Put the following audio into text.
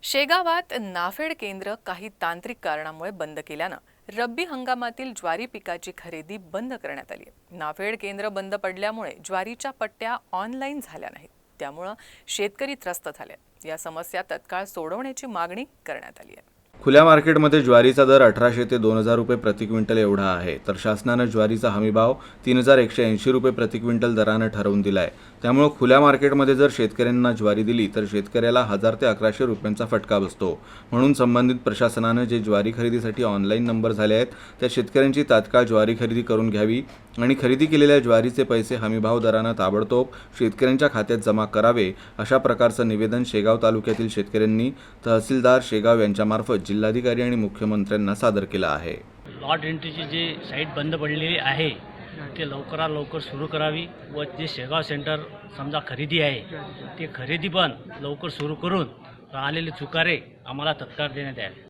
शेगावात नाफेड केंद्र काही तांत्रिक कारणामुळे बंद केल्यानं रब्बी हंगामातील ज्वारी पिकाची खरेदी बंद करण्यात आली आहे। नाफेड केंद्र बंद पडल्यामुळे ज्वारीच्या पट्ट्या ऑनलाईन झाल्या नाहीत, त्यामुळे शेतकरी त्रस्त झाले। या समस्या तत्काळ सोडवण्याची मागणी करण्यात आली आहे। खुल्या मार्केटमध्ये ज्वारीचा दर 1800 ते 2000 रुपये प्रति क्विंटल एवढा आहे, तर शासनाने ज्वारीचा हमीभाव 3180 रुपये प्रति क्विंटल दराने ठरवून दिला आहे। त्यामुळे खुल्या मार्केटमध्ये जर शेतकऱ्यांना ज्वारी दिली तर शेतकऱ्याला 1000 ते 1100 रुपयांचा फटका बसतो। म्हणून संबंधित प्रशासनाने जे ज्वारी खरेदीसाठी ऑनलाईन नंबर झाले आहेत त्या शेतकऱ्यांची तात्काळ ज्वारी खरेदी करून घ्यावी आणि खरेदी केलेल्या ज्वारीचे पैसे हमीभाव दराने ताबडतोब शेतकऱ्यांच्या खात्यात जमा करावे, अशा प्रकारचं निवेदन शेगाव तालुक्यातील शेतकऱ्यांनी तहसीलदार शेगाव यांच्यामार्फत जिल्हाधिकारी आणि मुख्यमंत्र्यांना सादर केला आहे। लॉट एंट्रीची जी साईट बंद पडलेली आहे ते लवकरात लवकर सुरू करावी व जे शेगाव सेंटर समजा खरेदी आहे ते खरेदी पण लवकर सुरू करून राहिलेले चुकारे आम्हाला तत्काळ देण्यात यावे।